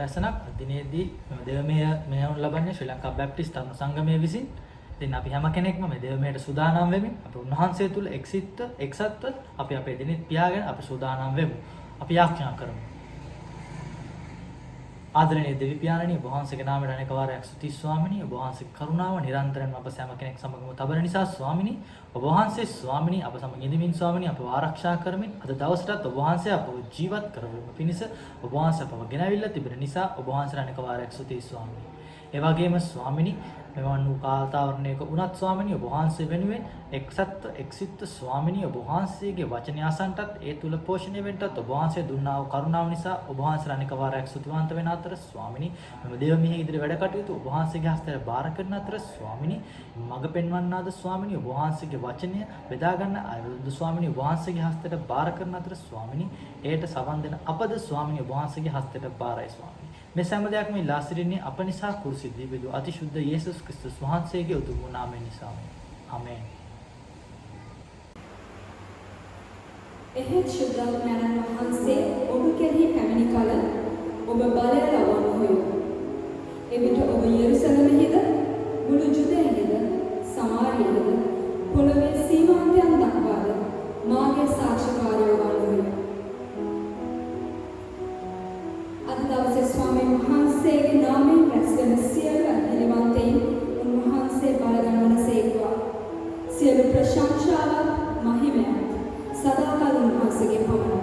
උදෑසනක් දිනේදී දේවමෙහෙය මෙහෙයවනු ලබන්නේ ශ්‍රී ලංකා බැප්ටිස්ට් ධර්ම සංගමය විසින්. ඉතින් අපි හැම කෙනෙක්ම මේ දේවමෙහෙයට සූදානම් වෙමින් අපි උන්වහන්සේ තුල එක්සත්ව අපි අපේ දිනෙත් පියාගෙන අපි සූදානම් වෙමු. අපි යාඥා කරමු. ආදරණීය දෙවි පියාණනි, ඔබ වහන්සේගේ නාමයට අනේක වාරයක් ස්තුති ස්වාමිනී. ඔබ වහන්සේගේ කරුණාව නිරන්තරයෙන්ම අප සෑම කෙනෙක් සමගම තබන නිසා ස්වාමිනී. ඔබ වහන්සේ ස්වාමිනී අප සමග ඉඳමින් ස්වාමිනී අපව ආරක්ෂා කරමින් අද දවසටත් ඔබ වහන්සේ අපව ජීවත් කරවීම පිණිස ඔබ වහන්සේ අපව ගෙනවිල්ලා තිබෙන නිසා ඔබ වහන්සේට අනේක වාරයක් ස්තුති ස්වාමිනී. ඒ වගේම ස්වාමිනී මෙවන් වූ කාලතාවරණයක උනත් ස්වාමිනී ඔබ වහන්සේ වෙනුවෙන් එක්සිත ස්වාමිනී ඔබ වහන්සේගේ වචනය අසන්ටත් ඒ තුල පෝෂණය වෙන්නටත් ඔබ වහන්සේ දුන්නා වූ කරුණාව නිසා ඔබ වහන්සේට අනේක වාරයක් ස්තුතිවන්ත වෙන අතර ස්වාමිනී මෙම දේව මෙහි ඉදිරි වැඩ කටයුතු ඔබ වහන්සේගේ හස්තයට බාර කරන අතර ස්වාමිනී මඟ පෙන්වන්නාද ස්වාමිනී ඔබ වහන්සේගේ වචනය බෙදා ගන්න අයවලුද ස්වාමිනී ඔබ වහන්සේගේ හස්තයට බාර කරන අතර ස්වාමිනී ඒට සවන් දෙන අපද ස්වාමිනී ඔබ වහන්සේගේ හස්තයට බාරයි ස්වාමිනී. මේ සෑම දෙයක්ම ඉල්ලා සිටින්නේ අප නිසා කුරුසිදී බෙදු අතිශුද්ධ යේසුස් ක්‍රිස්තුස් වහන්සේගේ උතුම් නාමයෙන් නිසා. ආමේන්. එහෙත් ශුද්ධාත්මයන් වහන්සේ ඔබ කෙරෙහි පැමිණි කල ඔබ බලය ලබන්නෝය. එවිට ඔබ යෙරුසලමෙහිද මුළු ජුදෙහිද සමාරියද පොළොවේ සීමාන්තයන් දක්වාද මාගේ සාක්ෂිකාරයෝ වන්නෝය. අද දවසේ ස්වාමීන් වහන්සේගේ නාමයෙන් රැස්වෙන සියලු අධිවන්තයින් උන්වහන්සේ බලගන්නවන සේක්වා. සියලු ප්‍රශංසාව මහිමයත් සදාකාල උන්වහන්සේගේ පමණයි.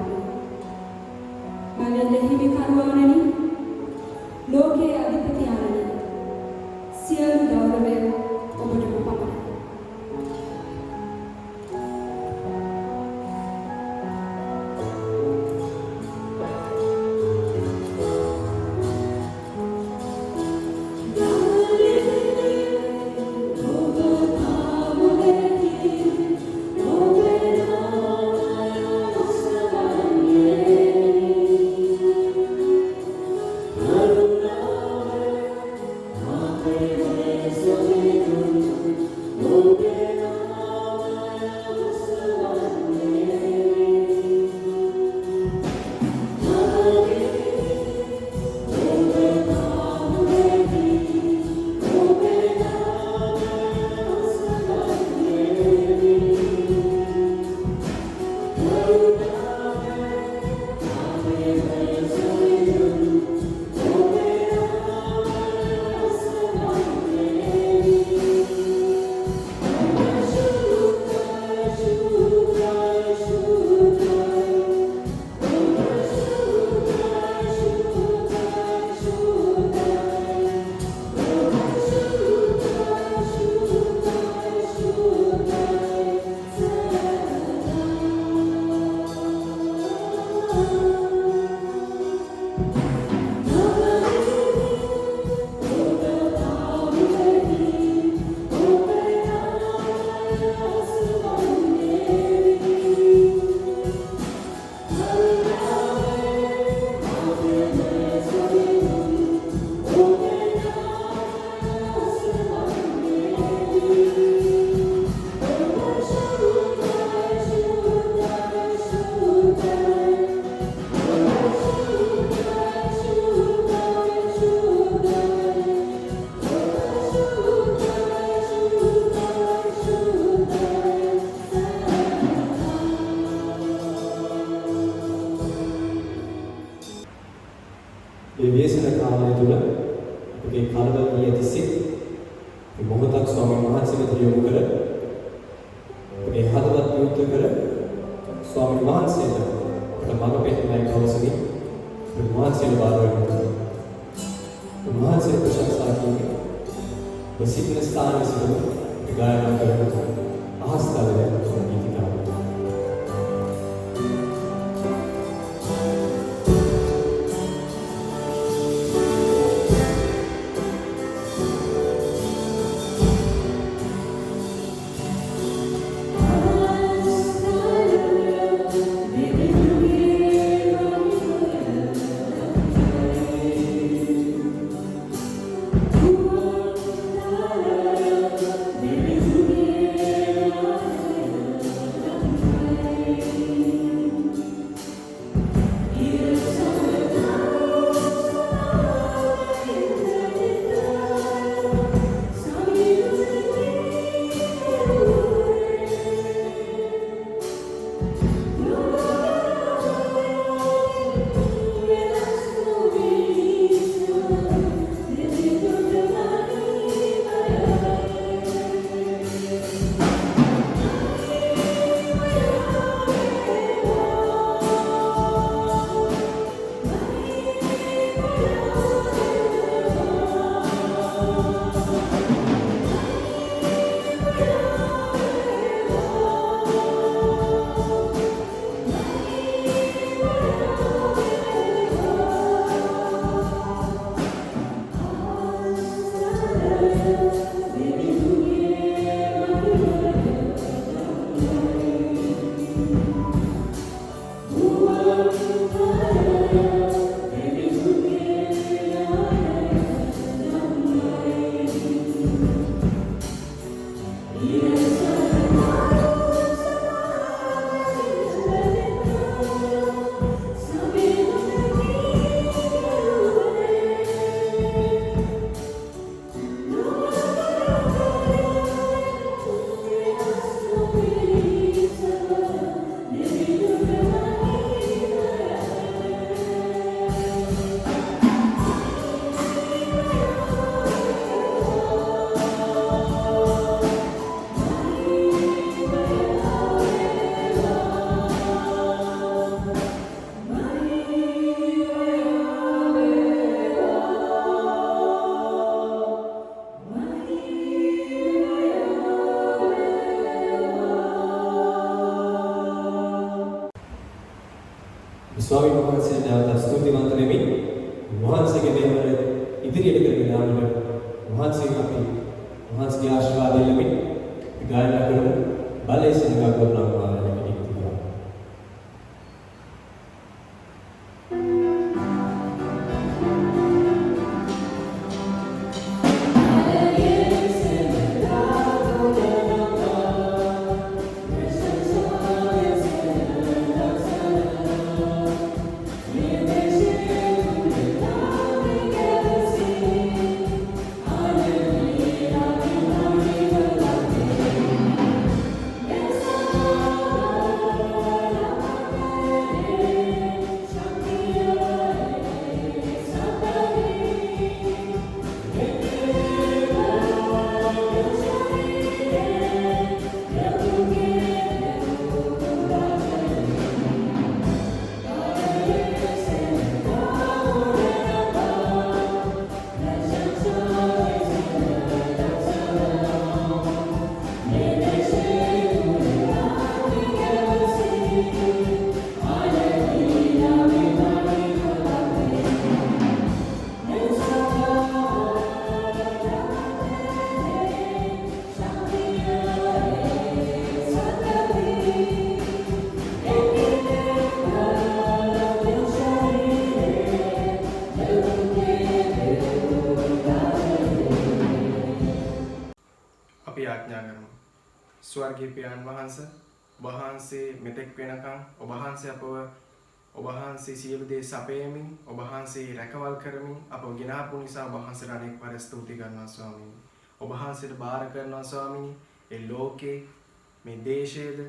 මවෙන් හිමි කරුවාණනි ලෝකයේ අධිපතියාණනි සියලු ගෞරවය ඔබටම පමණයි. ස්වාමීන් වහන්සේ නැවත ස්තුතිවන්ත වෙමි. වහන්සේගේ දේවල් ඉදිරියට කරගෙන යාමට වහන්සේ අපි වහන්සේගේ ආශිර්වාද ලැබෙමින් ගායනා කරමු. බලයේ සෙනඟ ගොඩනගනවා කියලා. ස්වර්ගීය පියාණන් වහන්සේ වහන්සේ මෙතෙක් වෙනකම් ඔබ වහන්සේ අපව ඔබ වහන්සේ සියලු දේ සපයමින් ඔබ වහන්සේ රැකවල් කරමින් අපව ගෙනාපු නිසා ඔබ වහන්සේට අනෙක් වර ස්තුති කරනවා ස්වාමීනි. ඔබ වහන්සේට බාර කරනවා ස්වාමීනි. ඒ ලෝකේ මේ දේශයේද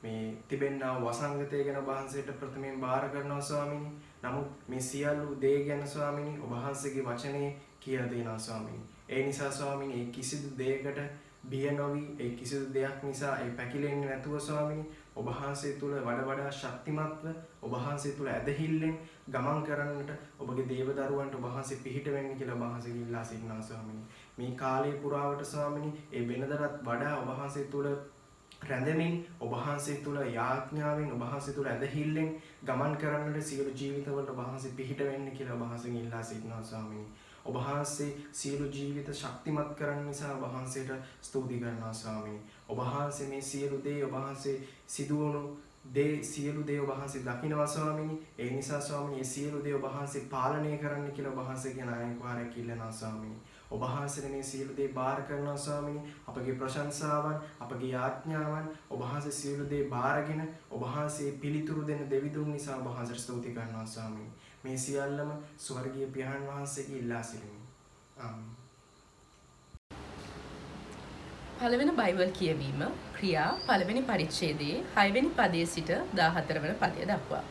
මේ තිබෙනා වසංගතය ගැන ඔබ වහන්සේට ප්‍රථමයෙන් බාර කරනවා ස්වාමීනි. නමුත් මේ සියලු දේ ගැන ස්වාමීනි ඔබ වහන්සේගේ වචනේ කියලා දෙනවා ස්වාමීනි. ඒ නිසා ස්වාමීනි ඒ කිසිදු දෙයකට බිය නොවි ඒ කිසිදු දෙයක් නිසා ඒ පැකිලෙන්නේ නැතුව ස්වාමීනි ඔබ වහන්සේ තුල වඩා ශක්තිමත්ව ඔබ වහන්සේ තුල ඇදහිල්ලෙන් ගමන් කරන්නට ඔබගේ දේව දරුවන්ට ඔබ වහන්සේ පිහිට වෙන්න කියලා ඔබ වහන්සේ ඉල්ලා සිටිනවා ස්වාමීනි. මේ කාලේ පුරාවට ස්වාමීනි ඒ වෙනදටත් වඩා ඔබ වහන්සේ තුල රැඳෙමින් ඔබ වහන්සේ තුල යාඥාවෙන් ඔබ වහන්සේ තුල ඇදහිල්ලෙන් ගමන් කරන්නට සියලු ජීවිතවලට ඔබ වහන්සේ පිහිට වෙන්න කියලා ඔබ වහන්සේ ඉල්ලා සිටිනවා ස්වාමීනි. ඔබ වහන්සේ සියලු ජීවිත ශක්තිමත් කරන නිසා ඔබ වහන්සේට ස්තුති කරනවා ස්වාමීනි. ඔබ වහන්සේ මේ සියලු දේ ඔබ වහන්සේ සිදුවුණු දේ සියලු දේ ඔබ වහන්සේ දකිනවා ස්වාමීනි. ඒ නිසා ස්වාමීනි මේ සියලු දේ ඔබ වහන්සේ පාලනය කරන්න කියලා ඔබ වහන්සේ කියන ආයතනයක් ඉල්ලනවා ස්වාමීනි. ඔබ වහන්සේ මේ සියලු දේ බාර කරනවා ස්වාමීනි. අපගේ ප්‍රශංසාවන් අපගේ යාඥාවන් ඔබ වහන්සේ සියලු දේ බාරගෙන ඔබ වහන්සේ පිළිතුරු දෙන දෙවිඳුන් නිසා ඔබ වහන්සේට ස්තුති කරනවා ස්වාමීනි. මේ සියල්ලම ස්වර්ගීය පියාණන් වහන්සේගේ ඉල්ලා සිටිමි. ආමේන්. පළවෙනි බයිබල් කියවීම ක්‍රියා පළවෙනි පරිච්ඡේදයේ 6 වෙනි පදයේ සිට 14 වෙනි පදය දක්වා.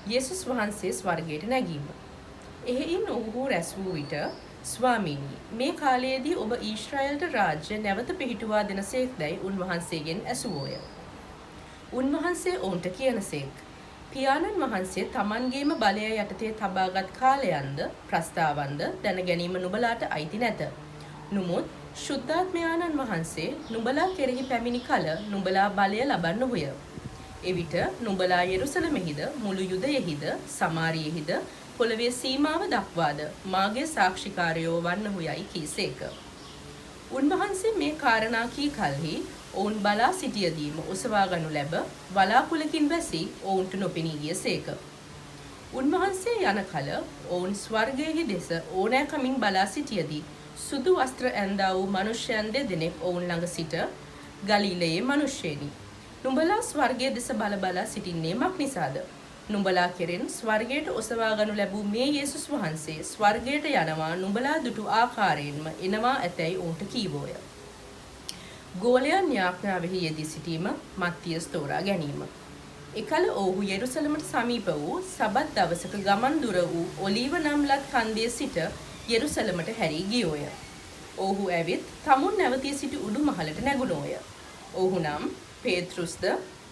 යේසුස් වහන්සේ ස්වර්ගයට නැගීම. එහෙයින් ඔහු රැස් වූ විට ස්වාමීනි මේ කාලයේදී ඔබ ඊශ්‍රායලට රාජ්‍ය නැවත පිහිටුවා දෙනසේක්දයි උන්වහන්සේගෙන් ඇසුවෝය. උන්වහන්සේ ඔවුන්ට කියනසේක් පියාණන් වහන්සේ තමන්ගේම බලය යටතේ තබාගත් කාලයන්ද ප්‍රස්තාවන්ද දැන ගැනීම නුඹලාට අයිති නැත. නමුත් ශුද්ධාත්මයාණන් වහන්සේ නුඹලා කෙරෙහි පැමිණි කල නුඹලා බලය ලබන්නහුය. එවිට නුඹලා යෙරුසලමෙහිද මුළු යුදයෙහිද සමාරියෙහිද පොළවේ සීමාව දක්වාද මාගේ සාක්ෂිකාරයෝ වන්නහුයයි කීසේක. උන්වහන්සේ මේ කාරණා කී කලෙහි ඔවුන් බලා සිටියදීම ඔසවා ගනු ලැබ වලාකුළකින් බැසී ඔවුන්ට නොපෙනී ගියසේක. උන්වහන්සේ යන කල ඔවුන් ස්වර්ගයෙහි දෙස ඕනෑකමින් බලා සිටියදී සුදු වස්ත්‍ර ඇන්දා වූ මනුෂ්‍යයන් දෙදෙනෙක් ඔවුන් ළඟ සිට ගලිලයේ මනුෂ්‍යයනි නුඹලා ස්වර්ගයේ දෙස බලා සිටින්නේ මක් නිසාද? නුඹලා කෙරෙන් ස්වර්ගයට ඔසවා ගනු ලැබූ මේ යේසුස් වහන්සේ ස්වර්ගයට යනවා නුඹලා දුටු ආකාරයෙන්ම එනවා ඇතැයි ඔවුන්ට කීවෝය. ගෝලයන් යාඥාවෙහි යෙදී සිටීම මත්තියස් තෝරා ගැනීම. එකල ඔවුහු යෙරුසලමට සමීප වූ සබත් දවසක ගමන් දුර වූ ඔලීව නම් ලත් කන්දේ සිට යෙරුසලමට හැරී ගියෝය. ඔවුහු ඇවිත් තමුන් නැවතී සිටි උඩු මහලට නැගුණෝය. ඔවුහු නම් පේත්‍රුස්ද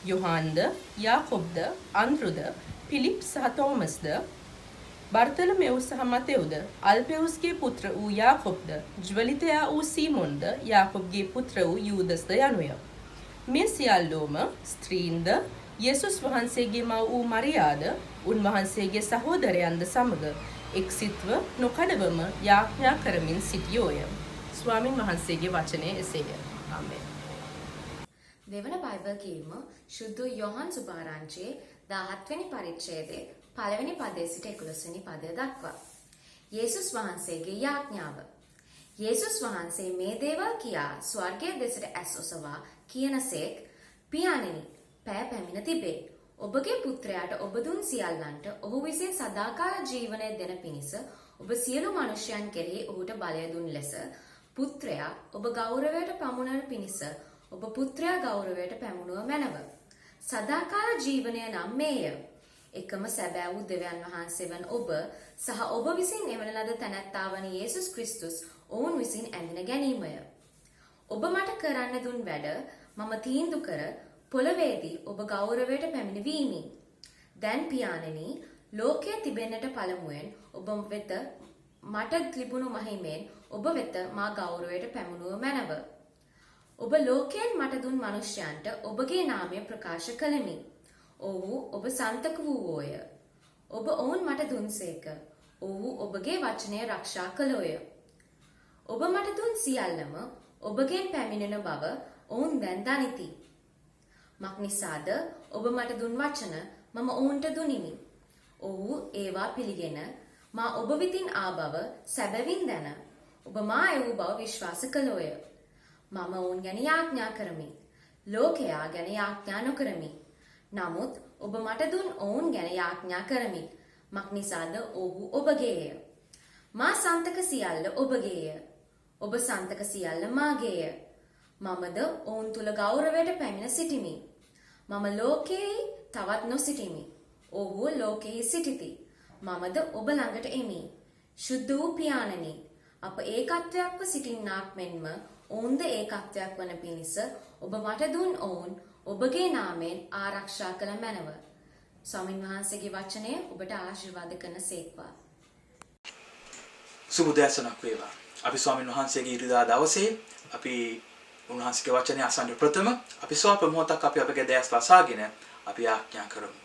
යොහන්ද යාකොබ්ද අන්ද්‍රුද පිලිප් සහ තෝමස්ද බර්තලමෙව් සහ මතෙව්ද අල්පෙවුස්ගේ පුත්‍ර වූ යාකොබ්ද ජ්වලිතයා වූ සීමොන්ද යාකොබ්ගේ පුත්‍ර වූ යූදස්ද යනුය. මේ සියල්ලෝම ස්ත්‍රීන්ද යේසුස් වහන්සේගේ මව වූ මරියාද උන්වහන්සේගේ සහෝදරයන්ද සමග එක්සිත්ව නොකඩවම යාඥා කරමින් සිටියෝය. ස්වාමින් වහන්සේගේ වචනය එසේය. ආමෙන්. දෙවන බයිබල් කියීම ශුද්ධ යොහන් සුභාරංචියේ 17 වෙනි පරිච්ඡේදයේ 1 වෙනි පදයේ සිට 11 වෙනි පදය දක්වා. යේසුස් වහන්සේගේ යාඥාව. යේසුස් වහන්සේ මේ දේවල් කියා ස්වර්ගයේ දෙසට ඇස් ඔසවා කියනසේක් පියාණෙනි පෑ පැමිණ තිබේ. ඔබගේ පුත්‍රයාට ඔබ දුන් සියල්ලන්ට ඔහු විසින් සදාකාල ජීවනය දෙන පිණිස ඔබ සියලු මනුෂ්‍යයන් කෙරෙහි ඔහුට බලය දුන් ලෙස පුත්‍රයා ඔබ ගෞරවයට පමුණන පිණිස ඔබ පුත්‍රයා ගෞරවයට පැමුණුව මැනව. සදාකාල ජීවනය නම් මේය. එකම සැබෑ වූ දෙවියන් වහන්සේ වන ඔබ සහ ඔබ විසින් එවන ලද තැනැත්තා වන යේසුස් ක්‍රිස්තුස් ඔවුන් විසින් ඇඳින ගැනීමය. ඔබ මට කරන්න දුන් වැඩ මම තීන්දුව කර පොළවේදී ඔබ ගෞරවයට පැමිණවීමි. දැන් පියාණෙනි ලෝකයේ තිබෙන්නට පළමුවෙන් ඔබ වෙත මට තිබුණු මහිමෙන් ඔබ වෙත මා ගෞරවයට පැමුණුව මැනව. ඔබ ලෝකයෙන් මට දුන් මනුෂ්‍යයන්ට ඔබගේ නාමය ප්‍රකාශ කළෙමි. ඔව්හු ඔබ සන්තක වූවෝය. ඔබ ඔවුන් මට දුන්සේක. ඔව්හු ඔබගේ වචනය ආරක්ෂා කළෝය. ඔබ මට දුන් සියල්ලම ඔබගෙන් පැමිණෙන බව ඔවුන් දැන් දනිති. මක් නිසාද ඔබ මට දුන් වචන මම ඔවුන්ට දුනිමි. ඔව්හු ඒවා පිළිගෙන මා ඔබ වෙතින් ආ බව සැබවින් දැන ඔබ මා එවූ බව විශ්වාස කළෝය. මම ඔවුන් ගැන යාඥා කරමි. ලෝකයා ගැන යාඥා නොකරමි. නමුත් ඔබ මට දුන් ඔවුන් ගැන යාඥා කරමි. මක් නිසාද ඔව්හු ඔබගේය. මා සන්තක සියල්ල ඔබගේය. ඔබ සන්තක සියල්ල මාගේය. මමද ඔවුන් තුල ගෞරවයට පැමිණ සිටිමි. මම ලෝකයේ තවත් නොසිටිමි. ඔව්හු ලෝකයේ සිටිති. මමද ඔබ ළඟට එමි. ශුද්ධ වූ පියාණනි, අප ඒකත්වයක්ව සිටින්නාක් මෙන්ම ඔවුන්ද ඒකත්වයක් වන පිණිස ඔබ මට දුන් ඔවුන් ඔබගේ නාමයෙන් ආරක්ෂා කළ මැනව. ස්වාමින් වහන්සේගේ වචනය ඔබට ආශිර්වාද කරන සේක්වා. සුබ දැසනක් වේවා. අපි ස්වාමින් වහන්සේගේ ඉරිදා දවසේ අපි උන්වහන්සේගේ වචනය අසන්න ප්‍රථම අපි ස්වල්ප මොහොතක් අපි අපගේ දැස් වසාගෙන අපි ආඥා කරමු.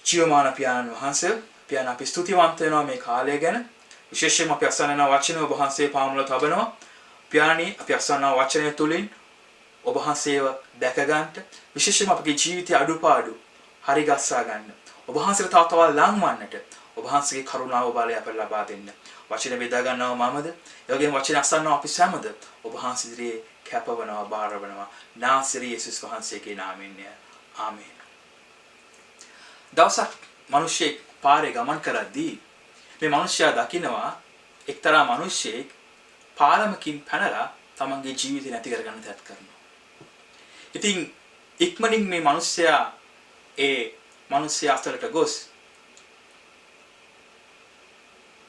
ජීවමාන පියාණන් වහන්සේ, පියාණන් අපි ස්තුතිවන්ත වෙනවා මේ කාලය ගැන. විශේෂයෙන්ම අපි අසන්න වචන ඔබ වහන්සේ පාමුල තබනවා. පියාණනි අපි අසන්න වචනය තුලින් ඔබ වහන්සේව දැක ගන්නට, විශේෂයෙන්ම අපගේ ජීවිතයේ අඩුපාඩු හරි ගස්සා ගන්න. ඔබ වහන්සේට තව තවත් ලංවන්නට ඔබ වහන්සේගේ කරුණාව බලය අපට ලබා දෙන්න. වචන බෙදා ගන්නව මමද, ඒ වගේම වචන අසන්නව අපි සෑමද ඔබ වහන්සේ ඉදිරියේ කැපවනවා, බාරවනවා. නාසරි යේසුස් වහන්සේගේ නාමයෙන්. ආමේන්. දවසක් මිනිහෙක් පාරේ ගමන් කරද්දී මේ මිනිහයා දකිනවා එක්තරා මිනිහෙක් පාලමකින් පැනලා තමන්ගේ ජීවිතය නැති කරගන්න තත් කරනවා. ඉතින් ඉක්මනින් මේ මිනිහයා ඒ මිනිහයා අතලට ගොස්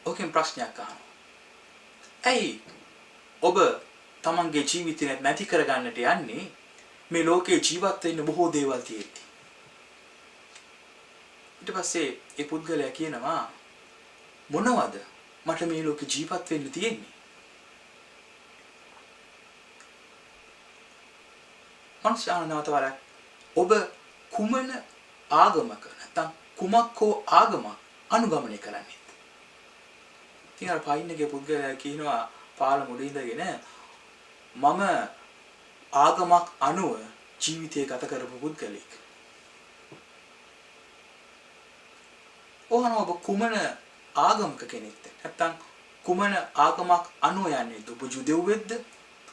ඔකෙන් ප්‍රශ්නයක් අහනවා. ඇයි ඔබ තමන්ගේ ජීවිතය නැති කරගන්නට යන්නේ මේ ලෝකේ ජීවත් වෙන්න බොහෝ දේවල් තියෙද්දි? ඊට පස්සේ ඒ පුද්ගලයා කියනවා මොනවද මට මේ ලෝකේ ජීවත් වෙන්න තියෙන්නේ? මනුෂ්‍යයන්වතවරක් ඔබ කුමන ආගමක නැත්නම් කුමක් හෝ ආගමක් අනුගමනය කරන්නේ? ඉතින් අර පයින්නගේ පුද්ගලයා කියනවා පාල මුඩ ඉඳගෙන මම ආගමක් අනුව ජීවිතය ගත කරපු පුද්ගලෙක්. ඔහොම ඔබ කුමන ආගමක කෙනෙක්ද? නැත්නම් කුමන ආගමක් අනුව යන්නේද? ඔබ ජුදෙව්වෙක්ද?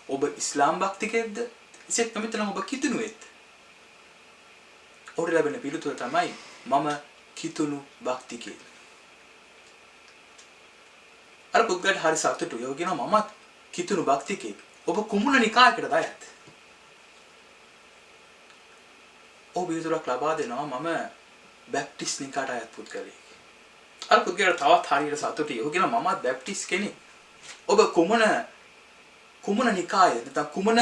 ඔබ ඉස්ලාම් භක්තිකයෙක්ද? ඉතින් මෙතන ඔබ කිතුණුවෙක්ද? ඔබට ලැබෙන පිළිතුර තමයි මම කිතුණු භක්තිකයෙක්. අර පුද්ගලයාට හරි සතුටුයි. ඔය කියනවා මමත් කිතුණු භක්තිකයෙක්. ඔබ කුමන නිකායකටද අයත්? ඔබ පිළිතුරක් ලබා දෙනවා මම බැප්ටිස්ට් නිකායට අයත් පුද්ගලයෙක්. අර පුද්ගලයාට තවත් හරියට සතුටුයි. ඔය කියනවා මමත් බැප්ටිස්ට් කෙනෙක්. ඔබ කුමන නිකායද? නැත්නම් කුමන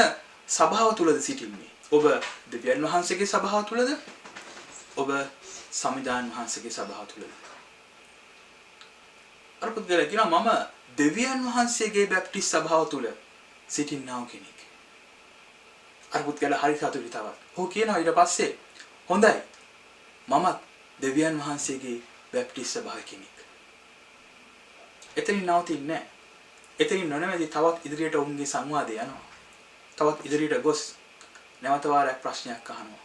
සභාව තුලද සිටින්නේ? ඔබ දෙවියන් වහන්සේගේ සභාව තුලද? ඔබ සමිදාන් වහන්සේගේ සභාව තුලද? අර පුද්ගලයා කියනවා මම දෙවියන් වහන්සේගේ බැප්ටිස්ට් සභාව තුල සිටින්නා කෙනෙක්. අර පුද්ගලයා හරි සතුටුයි තවත්. ඔහු කියනවා ඊට පස්සේ හොඳයි මමත් දෙවියන් වහන්සේගේ බැප්ටිස් ස්වභාවය කෙනෙක්. එතනින් නවතින්නේ නැහැ. එතනින් නොනැමැති තවත් ඉදිරියට ඔවුන්ගේ සංවාදය යනවා. තවත් ඉදිරියට ගොස් නැවත වාරයක් ප්‍රශ්නයක් අහනවා.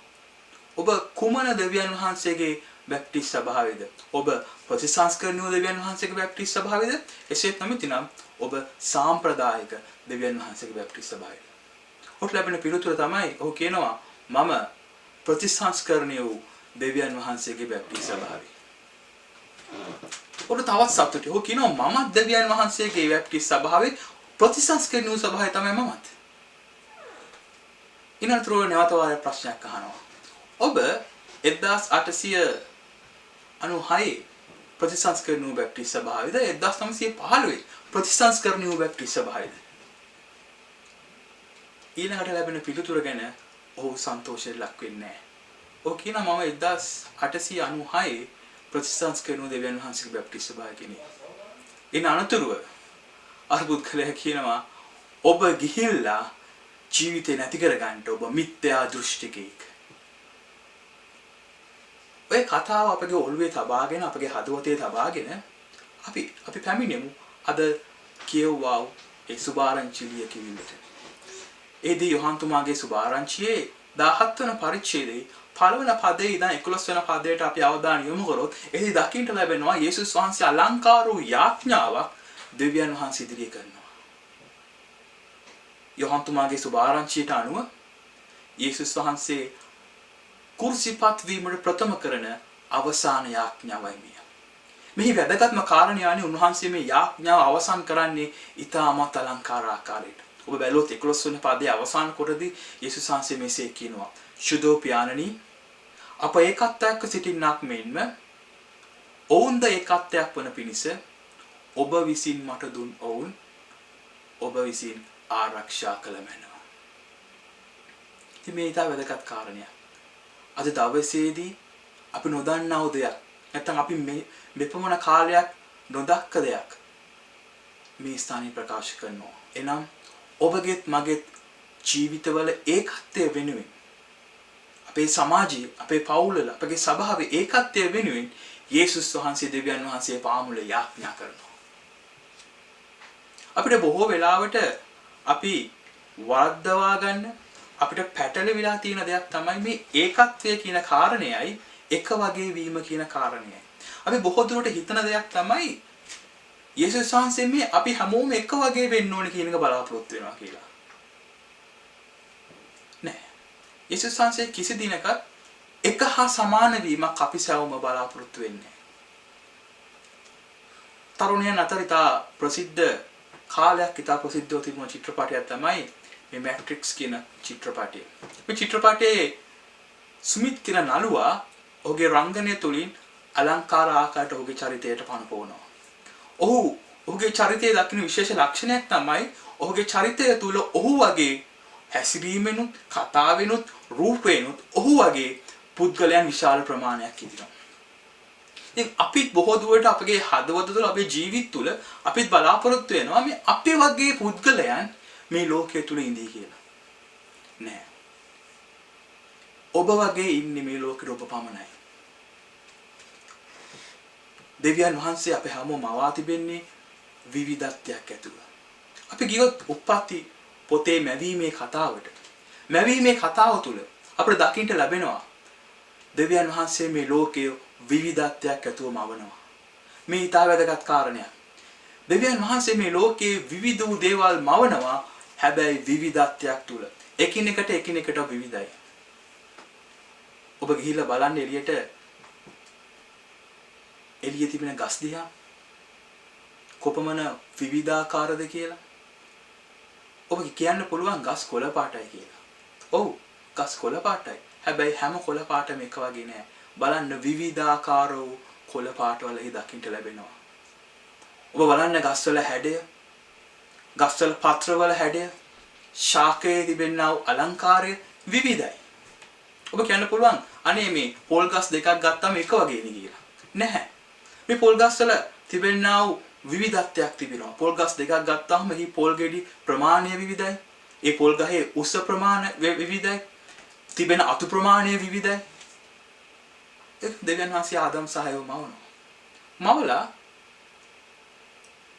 ඔබ කුමන දෙවියන් වහන්සේගේ බැප්ටිස් ස්වභාවයද? ඔබ ප්‍රතිසංස්කරණීය දෙවියන් වහන්සේගේ බැප්ටිස් ස්වභාවයද? එසේත් නැමෙතිනම් ඔබ සාම්ප්‍රදායික දෙවියන් වහන්සේගේ බැප්ටිස් ස්වභාවයද? ඔහුට ලැබෙන පිළිතුර තමයි ඔහු කියනවා මම ප්‍රතිසංස්කරණීය වූ දෙවියන් වහන්සේගේ බැප්ටිස් ස්වභාවය. ඔහුට තවත් සතුටුයි. ඔහු කියනවා මම දෙවියන් වහන්සේගේ බැප්ටිස් ස්වභාවයේ ප්‍රතිසංස්කරණීය ස්වභාවය තමයි මමත්. ඊනතුරු නැවත වාරයක් ප්‍රශ්නයක් අහනවා. ඔබ 1896 ප්‍රතිසංස්කරණීය බැප්ටිස් ස්වභාවයද 1915 ප්‍රතිසංස්කරණීය බැප්ටිස් ස්වභාවයද? ඊළඟට ලැබෙන පිළිතුර ගැන ඔහු සන්තෝෂයෙන් ලක් වෙන්නේ නැහැ. ඔහු කියනවා මම 1896 ප්‍රතිසංස්කරණීය දෙවියන් වහන්සේගේ බැප්ටිස් ස්වභාවය කෙනෙක්. ඉන් අනතුරුව අර පුද්ගලයා කියනවා ඔබ ගිහිල්ලා ජීවිතේ නැති කරගන්න ඔබ මිත්‍යා දෘෂ්ටිකෙක්. ඔය කතාව අපගේ ඔළුවේ තබාගෙන අපගේ හදවතේ තබාගෙන අපි පැමිණෙමු අද කියවුවා ඒ සුභාරංචිලිය කිවිලට. ඒදී යොහන්තුමාගේ සුභාරංචියේ 17 වන පරිච්ඡේදයේ පළවෙනි පදයේ ඉඳන් 11 වෙනි පදයට අපි අවධානය යොමු කරොත් එහි දකින්න ලැබෙනවා යේසුස් වහන්සේ අලංකාර වූ යාඥාවක් දෙවියන් වහන්සේ ඉදිරියේ කරනවා. යොහන්තුමාගේ සුභාරංචියට අනුව යේසුස් වහන්සේ කුර්සිපත් වීමට ප්‍රථම කරන අවසාන යාඥාවයි මෙය. මෙහි වැදගත්ම කාරණය යන්නේ උන්වහන්සේ මේ යාඥාව අවසන් කරන්නේ ඊටමත් අලංකාර ආකාරයට. ඔබ බැලුවොත් 11 වෙනි පදයේ අවසාන කොටදී යේසුස් වහන්සේ මෙසේ කියනවා ශුද්ධෝ පියාණනි අප ඒකත්වයක්ව සිටින්නක් මෙන්ම ඔවුන්ද ඒකත්වයක් වන පිණිස ඔබ විසින් මට දුන් ඔවුන් ඔබ විසින් ආරක්ෂා කළ මැනව. ඉතින් මේ ඊට වැදගත් කාරණයක්. අද දවසේදී අපි නොදන්නා දෙයක් නැත්නම් අපි මෙපමණ කාලයක් නොදක්ක දෙයක් මේ ස්ථානයේ ප්‍රකාශ කරනවා. එනම් ඔබගේත් මගේත් ජීවිතවල ඒකත්වය වෙනුවෙන් අපේ සමාජයේ අපේ පවුලවල අපගේ සභාවේ ඒකත්වය වෙනුවෙන් යේසුස් වහන්සේ දෙවියන් වහන්සේ පාමුල යාඥා කරනවා. අපිට බොහෝ වෙලාවට අපි වර්ධවා ගන්න අපිට පැටලෙවිලා තියෙන දෙයක් තමයි මේ ඒකත්වය කියන කාරණයයි එක වගේ වීම කියන කාරණයයි. අපි බොහෝ දුරට හිතන දෙයක් තමයි යේසුස් වහන්සේ මේ අපි හැමෝම එක වගේ වෙන්න ඕනේ කියන එක බලාපොරොත්තු වෙනවා කියලා. නෑ. යේසුස් වහන්සේ කිසි දිනක එක හා සමාන වීමක් අපි සැවොම බලාපොරොත්තු වෙන්නේ නෑ. තරුණයන් අතර ඉතා ප්‍රසිද්ධ කාලයක් ඉතා ප්‍රසිද්ධව තිබුණ චිත්‍රපටයක් තමයි මේ මැට්‍රික්ස් කියන චිත්‍රපටය. මේ චිත්‍රපටයේ සුමිත් කියන නළුවා ඔහුගේ රංගනය තුලින් අලංකාර ආකාරයට ඔහුගේ චරිතයට පනපවනවා. ඔහුගේ චරිතයේ දක්වන විශේෂ ලක්ෂණයක් තමයි ඔහුගේ චරිතය තුල ඔහු වගේ හැසිරීමෙනුත් කතාවෙනුත් රූපේනුත් ඔහු වගේ පුද්ගලයන් විශාල ප්‍රමාණයක් ඉදිරියට. ඉතින් අපිත් බොහෝ දුරට අපගේ හදවත තුළ අපේ ජීවිත තුළ අපිත් බලාපොරොත්තු වෙනවා මේ අපේ වගේ පුද්ගලයන් මේ ලෝකයේ තුල ඉඳී කියලා. නෑ. ඔබ වගේ ඉන්නේ මේ ලෝකෙට ඔබ පමණයි. දෙවියන් වහන්සේ අපේ හැමෝම මවා තිබෙන්නේ විවිධත්වයක් ඇතුව. අපි ගියොත් උප්පත්ති පොතේ මැවීමේ කතාවට. මැවීමේ කතාව තුළ අපිට දකින්න ලැබෙනවා දෙවියන් වහන්සේ මේ ලෝකයේ විවිධත්වයක් ඇතුව මවනවා. මේ ඊට වැදගත් කාරණයක්. දෙවියන් වහන්සේ මේ ලෝකයේ විවිධ වූ දේවල් මවනවා. හැබැයි විවිධත්වයක් තුල එකිනෙකට විවිධයි. ඔබ ගිහිල්ලා බලන්න එළියේ තිබෙන ගස් දිහා කොපමණ විවිධාකාරද කියලා. ඔබ කියන්න පුළුවන් ගස් කොළ පාටයි කියලා. ඔව් ගස් කොළ පාටයි. හැබැයි හැම කොළ පාටම එක වගේ නෑ. බලන්න විවිධාකාර වූ කොළ පාටවල දකින්න ලැබෙනවා. ඔබ බලන්න ගස්වල හැඩය, ගස්වල පත්‍රවල හැඩය, ශාකයේ තිබෙනා අලංකාරය විවිධයි. ඔබ කියන්න පුළුවන් අනේ මේ පොල් ගස් දෙකක් ගත්තාම එක වගේනේ කියලා. නැහැ. මේ පොල් ගස්වල තිබෙනා විවිධත්වයක් තිබෙනවා. පොල් ගස් දෙකක් ගත්තාම මේ පොල් ගෙඩි ප්‍රමාණය විවිධයි. ඒ පොල් ගහේ උස ප්‍රමාණය විවිධයි. තිබෙන අතු ප්‍රමාණය විවිධයි. දෙවියන් වහන්සේ ආදම් සහ ඒව මවනවා. මවලා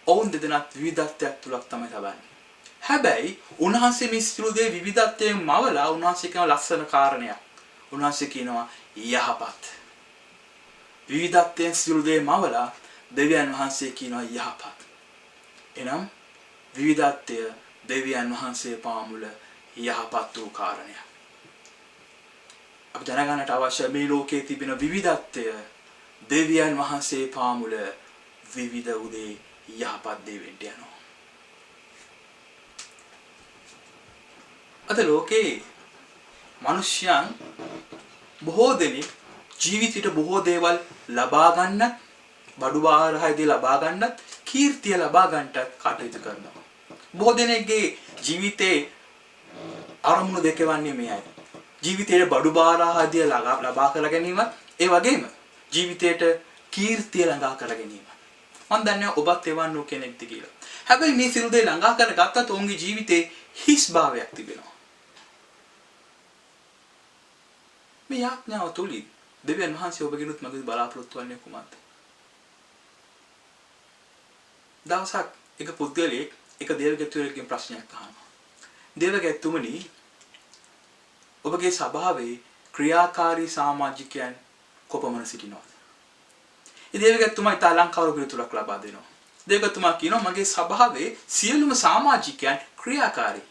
ඔවුන් දෙදෙනාත් විවිධත්වයක් තුලක් තමයි තබන්නේ. හැබැයි උන්වහන්සේ මේ සියලු දේ විවිධත්වයෙන් මවලා උන්වහන්සේ කියන ලස්සන කාරණයක්. උන්වහන්සේ කියනවා යහපත්. විවිධත්වයෙන් සියලු දේ මවලා දෙවියන් වහන්සේ කියනවා යහපත්. එනම් විවිධත්වය දෙවියන් වහන්සේ පාමුල යහපත් වූ කාරණයක්. අපි දැනගන්නට අවශ්‍ය මේ ලෝකයේ තිබෙන විවිධත්වය දෙවියන් වහන්සේ පාමුල විවිධ උදේ යහපත් දේ වෙන්න යනවා. අද ලෝකේ මිනිස්යන් බොහෝ දෙනෙක් ජීවිතේට බොහෝ දේවල් ලබා ගන්නත්, බඩු බාහිරදී ලබා ගන්නත්, කීර්තිය ලබා ගන්නත් කටයුතු කරනවා. බොහෝ දෙනෙක්ගේ ජීවිතේ අරමුණු දෙක වන්නේ මේයි. ජීවිතයේ බඩු බාහිරදී ලබා කර ගැනීම, ඒ වගේම ජීවිතයට කීර්තිය ළඟා කර ගැනීම. මම දන්නේ ඔබත් එවන් වූ කෙනෙක්ද කියලා. හැබැයි මේ සියලු දේ ළඟා කරගත්තත් ඔවුන්ගේ ජීවිතේ හිස් භාවයක් තිබෙනවා. මේ යාඥාව තුලින් දෙවියන් වහන්සේ ඔබගෙනුත් මගේ බලාපොරොත්තු වන්නේ කුමක්ද? දවසක් එක පුද්ගලයෙක් එක දේවගතුරෙක්ගෙන් ප්‍රශ්නයක් අහනවා. දේවගතුමනි, ඔබගේ සභාවේ ක්‍රියාකාරී සමාජිකයන් කොපමණ සිටිනවද? ඒ දේවගතුමා ඊට අලංකාර පිළිතුරක් ලබා දෙනවා. දේවගතුමා කියනවා මගේ සභාවේ සියලුම සමාජිකයන් ක්‍රියාකාරී.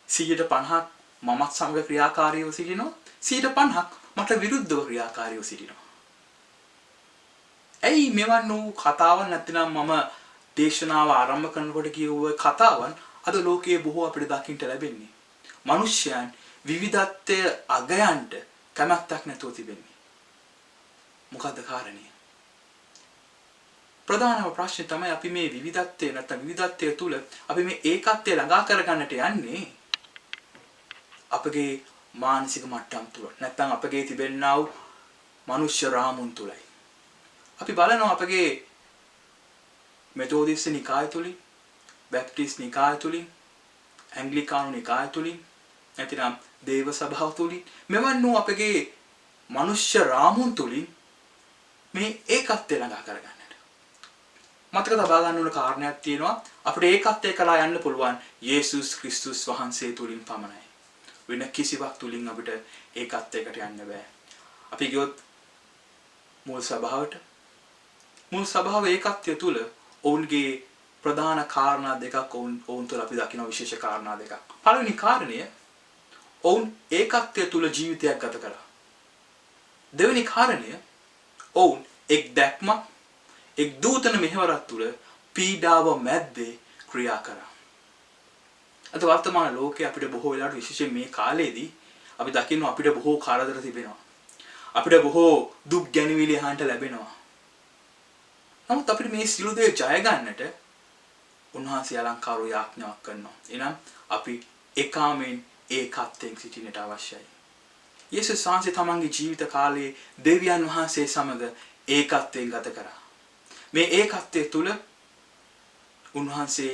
50% මමත් සමග ක්‍රියාකාරීව සිටිනවා. 50% මට විරුද්ධව ක්‍රියාකාරීව සිටිනවා. ඇයි මෙවන් වූ කතාවන් නැත්නම් මම දේශනාව ආරම්භ කරනකොට කියුව කතාවන් අද ලෝකයේ බොහෝ අපිට දකින්න ලැබෙන්නේ. මිනිස්යන් විවිධත්වය අගයන්ට කැමැත්තක් නැතුව තිබෙන්නේ. මොකද්ද කාරණේ? ප්‍රධානම ප්‍රශ්නේ තමයි අපි මේ විවිධත්වය නැත්නම් විවිධත්වය තුල අපි මේ ඒකත්වය ළඟා කරගන්නට යන්නේ අපගේ මානසික මට්ටම් තුල. නැත්නම් අපගේ තිබෙනා වූ මනුෂ්‍ය රාමුන් තුලයි. අපි බලනවා අපගේ මෙතෝදිස්ත නිකාය තුලින්, බැප්ටිස්ට් නිකාය තුලින්, ඇන්ග්ලිකානු නිකාය තුලින්, නැතිනම් දේව සභාව තුලින් මෙවන් වූ අපගේ මනුෂ්‍ය රාමුන් තුලින් මේ ඒකත්වය ළඟා කරගන්නට. මතක තබා ගන්න ඕන කාරණයක් තියෙනවා. අපිට ඒකත්වය කළා යන්න පුළුවන් යේසුස් ක්‍රිස්තුස් වහන්සේ තුලින් පමණයි. වෙන කිසිවක් තුලින් අපිට ඒකත්වයකට යන්න බෑ. අපි ගියොත් මුල් සභාව ඒකත්වය තුල ඔවුන්ගේ ප්‍රධාන කාරණා දෙකක් ඔවුන් තුල අපි දකින විශේෂ කාරණා දෙකක්. පළවෙනි කාරණය ඔවුන් ඒකත්වය තුල ජීවිතයක් ගත කළා. දෙවෙනි කාරණය ඔවුන් එක් දැක්මක්, එක් දූතන මෙහෙවරක් තුල පීඩාව මැද්දේ ක්‍රියා කරා. අද වර්තමාන ලෝකයේ අපිට බොහෝ වෙලාවට විශේෂයෙන් මේ කාලේදී අපි දකිනවා අපිට බොහෝ කාලදර තිබෙනවා. අපිට බොහෝ දුක් ගැනවිලි අහන්න ලැබෙනවා. නමුත් අපිට මේ සියලු දේ ජය ගන්නට උන්වහන්සේ අලංකාර යාඥාවක් කරනවා. එහෙනම් අපි ඒකාමෙන් ඒකත්වයෙන් සිටින්නට අවශ්‍යයි. යේසුස් වහන්සේ තමන්ගේ ජීවිත කාලයේ දෙවියන් වහන්සේ සමග ඒකත්වයෙන් ගත කරා. මේ ඒකත්වයේ තුල උන්වහන්සේ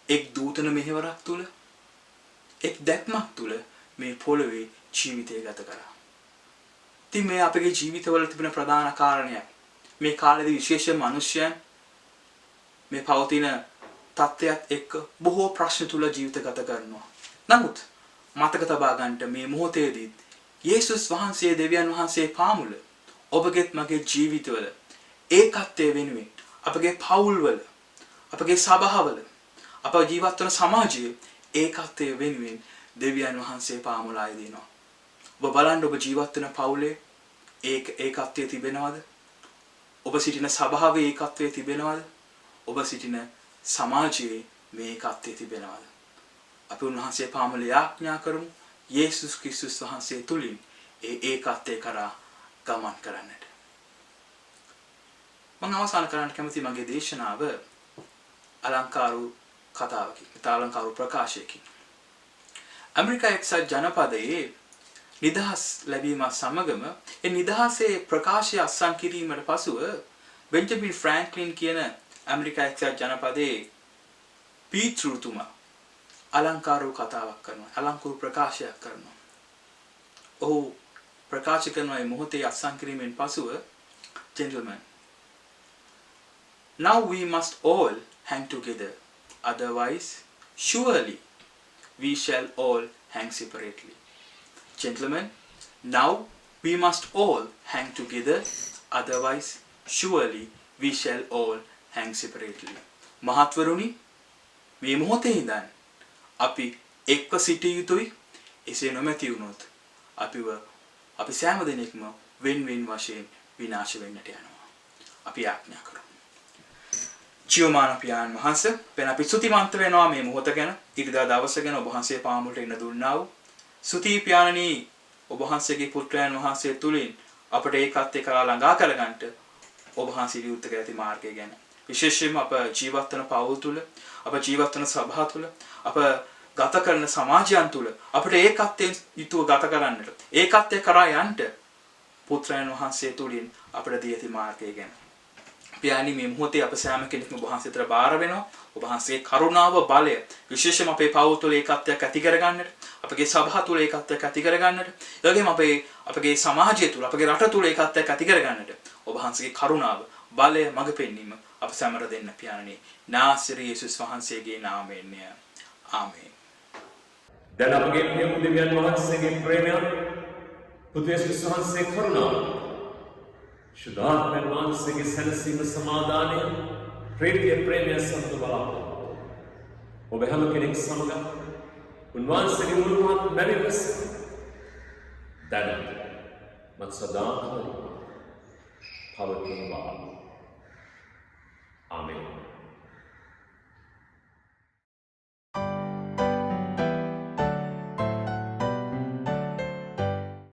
එක් දූතන මෙහෙවරක් තුල, එක් දැක්මක් තුල මේ පොළවේ ජීවිතය ගත කරා. ඉතින් මේ අපගේ ජීවිතවල තිබෙන ප්‍රධාන කාරණයක්. මේ කාලේදී විශේෂයෙන් මිනිස්යන් මේ පවතින තත්ත්වයක් එක්ක බොහෝ ප්‍රශ්න තුල ජීවිත ගත කරනවා. නමුත් මතක තබා ගන්නට මේ මොහොතේදී යේසුස් වහන්සේ දෙවියන් වහන්සේ පාමුල ඔබගේත් මගේ ජීවිතවල ඒකත්වයේ වෙනුවෙන් අපගේ පවුල්වල, අපගේ සභාවල, අප ජීවත් වන සමාජයේ ඒකත්වයේ වෙනුවෙන් දෙවියන් වහන්සේ පාමුලායි දෙනවා. ඔබ බලන්න ඔබ ජීවත් වෙන පවුලේ ඒකත්වයේ තිබෙනවද? ඔබ සිටින සභාවේ ඒකත්වයේ තිබෙනවද? ඔබ සිටින සමාජයේ මේ ඒකත්වයේ තිබෙනවද? අපි උන්වහන්සේ පාමුල යාඥා කරමු යේසුස් ක්‍රිස්තුස් වහන්සේ තුලින් ඒ ඒකත්වයේ කරා ගමන් කරන්නට. මම අවසන් කරන්න කැමති මගේ දේශනාව අලංකාරු කතාවකින්, අලංකාරු ප්‍රකාශයකින්. ඇමරිකා එක්සත් ජනපදයේ නිදහස් ලැබීම සමගම ඒ නිදහසේ ප්‍රකාශය අත්සන් කිරීමට පසුව බෙන්ජමින් ෆ්‍රැන්ක්ලින් කියන ඇමරිකා එක්සත් ජනපදයේ පීතෘතුමා අලංකාරු කතාවක් කරනවා, අලංකාරු ප්‍රකාශයක් කරනවා. ඔහු ප්‍රකාශ කරන මේ මොහොතේ අත්සන් කිරීමෙන් පසුව gentlemen, now we must all hang together, otherwise surely we shall all hang separately. Gentlemen, now we must all hang together, otherwise surely we shall all hang separately. මහත්වරුනි, මේ මොහොතේ ඉඳන් අපි එක්ව සිටිය යුතුයි. එසේ නොමැති වුණොත් අපි සෑම දෙනෙක්ම වෙන් වශයෙන් විනාශ වෙන්නට යනවා. අපි ආඥා කරමු. ජීවමාන පියාණන් වහන්සේ, වෙන අපි ස්තුතිවන්ත වෙනවා මේ මොහොත ගැන, ඉරිදා දවස ගැන ඔබ වහන්සේ පාමුලට එන්න දුන්නා වූ ස්තුති පියාණනි, ඔබ වහන්සේගේ පුත්‍රයන් වහන්සේ තුලින් අපට ඒකත් එක්ක ළඟා කරගන්නට ඔබ වහන්සේ විවෘත කර ඇති මාර්ගය ගැන, විශේෂයෙන්ම අප ජීවත් වන පවුල් තුල, අප ජීවත් වන සභා තුල, අප ගත කරන සමාජයන් තුල අපට ඒකත්වයෙන් යුතුව ගත කරන්නට, ඒකත්වය කරා යන්න පුත්‍රයන් වහන්සේ තුලින් අපට දී ඇති මාර්ගය ගැන පියාණනි, මේ මොහොතේ අප සෑම කෙනෙක්ම ඔබ වහන්සේට බාර වෙනවා. ඔබ වහන්සේගේ කරුණාව, බලය, විශේෂයෙන්ම අපේ පවුල් තුල ඒකත්වයක් ඇති කරගන්නට, අපගේ සභා තුල ඒකත්වයක් ඇති කරගන්නට, ඒ වගේම අපගේ සමාජය තුල, අපගේ රට තුල ඒකත්වයක් ඇති කරගන්නට ඔබ වහන්සේගේ කරුණාව, බලය, මඟ පෙන්වීම අප සැමට දෙන්න පියාණනි. නාසරේ යේසුස් වහන්සේගේ නාමයෙන්. ආමේන්. දැන් අපගේ ප්‍රිය දෙවියන් වහන්සේගේ ප්‍රේමය, පුතු යේසුස් වහන්සේ කරුණාව, ශුද්ධාත්මයන් වහන්සේගේ සැනසීම, සමාදානය, ප්‍රේතිය, ප්‍රේමය සම්පූර්ණ බලාපොරොත්තු ඔබ හැම කෙනෙක් සමග උන්වහන්සේගේ මුළුමහත් මැරිවස දැනට මත් සදාකාලික පවතිනවා. ආමේන්.